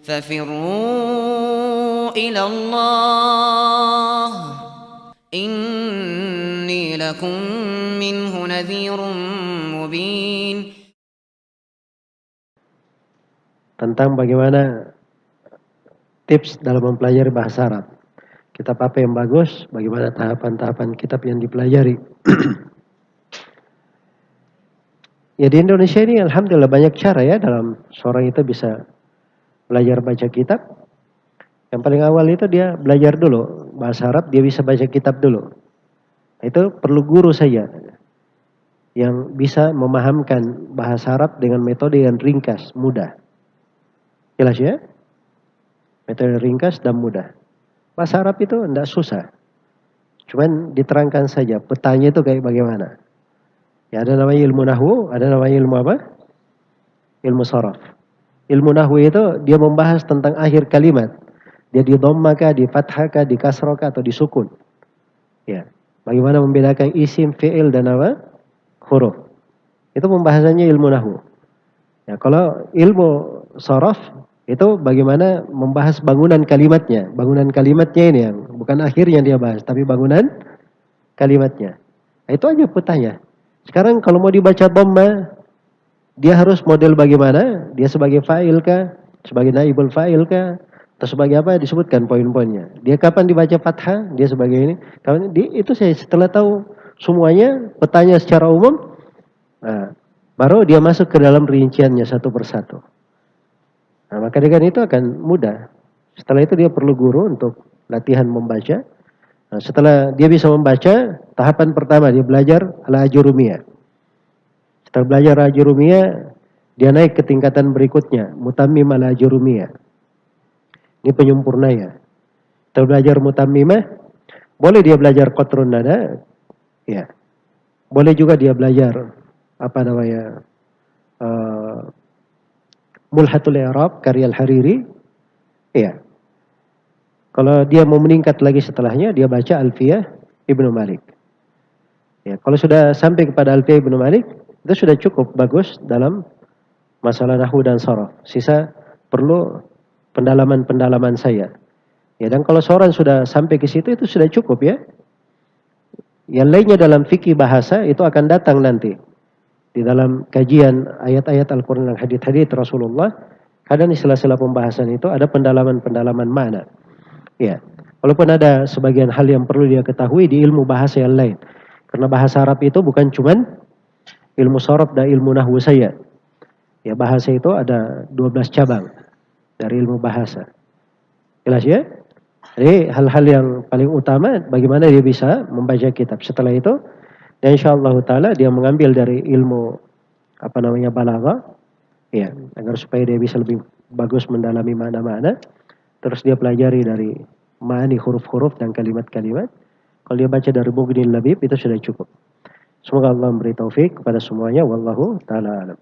ففروا إلى الله إني لكم منه نذير مبين. Tentang bagaimana tips dalam mempelajari bahasa Arab. Kitab apa yang bagus, bagaimana tahapan-tahapan kitab yang dipelajari. Ya di Indonesia ini alhamdulillah banyak cara ya dalam seorang itu bisa belajar baca kitab. Yang paling awal itu dia belajar dulu bahasa Arab, dia bisa baca kitab dulu. Itu perlu guru saja yang bisa memahamkan bahasa Arab dengan metode yang ringkas, mudah. Jelas ya? Metode ringkas dan mudah. Bahasa Arab itu tidak susah. Cuman diterangkan saja petanya itu kayak bagaimana. Ya ada namanya ilmu nahwu, ada namanya ilmu apa? Ilmu sharaf. Ilmu nahwu itu dia membahas tentang akhir kalimat. Dia di dhamma kah, di fathah kah, di kasrah kah, atau di sukun. Ya. Bagaimana membedakan isim, fi'il dan apa? Huruf. Itu pembahasannya ilmu nahwu. Ya, kalau ilmu sharaf itu bagaimana membahas bangunan kalimatnya. Bangunan kalimatnya ini yang bukan akhirnya dia bahas, tapi bangunan kalimatnya. Nah, itu aja petanya. Sekarang kalau mau dibaca dhamma, dia harus model bagaimana? Dia sebagai fa'il kah? Sebagai naibul fa'il kah? Atau sebagai apa? Disebutkan poin-poinnya. Dia kapan dibaca fathah? Dia sebagai ini. Itu saya setelah tahu semuanya, petanya secara umum, nah, baru dia masuk ke dalam rinciannya satu persatu. Nah, maka dengan itu akan mudah. Setelah itu dia perlu guru untuk latihan membaca. Nah, setelah dia bisa membaca, tahapan pertama dia belajar al-ajurumiyah. Setelah belajar al-ajurumiyah, dia naik ke tingkatan berikutnya, mutammim al-ajurumiyah. Ini penyempurnanya. Setelah belajar mutammimah, boleh dia belajar qatrun nada, ya. Boleh juga dia belajar apa namanya? Mulhatul i'rab karya Al-Hariri. Ya. Kalau dia mau meningkat lagi setelahnya, dia baca Alfiyah Ibnu Malik. Ya, kalau sudah sampai kepada Alfiyah Ibnu Malik, itu sudah cukup bagus dalam masalah nahwu dan sharaf. Sisa perlu pendalaman-pendalaman saya. Ya, dan kalau seorang sudah sampai ke situ itu sudah cukup ya. Yang lainnya dalam fikih bahasa itu akan datang nanti. Di dalam kajian ayat-ayat Al-Quran dan hadits-hadits Rasulullah, kadang di sela-sela pembahasan itu ada pendalaman-pendalaman makna. Ya, walaupun ada sebagian hal yang perlu dia ketahui di ilmu bahasa yang lain. Karena bahasa Arab itu bukan cuman ilmu sharaf dan ilmu nahwu saja. Ya, bahasa itu ada 12 cabang dari ilmu bahasa. Jelas ya? Jadi hal-hal yang paling utama bagaimana dia bisa membaca kitab. Setelah itu, dan insyaallah taala dia mengambil dari ilmu apa namanya balaghah, ya, agar supaya dia bisa lebih bagus mendalami makna-makna. Terus dia pelajari dari ma'ani huruf-huruf dan kalimat-kalimat. Kalau dia baca dari Mughnil Labib itu sudah cukup. Semoga Allah memberi taufik kepada semuanya. Wallahu taala alam.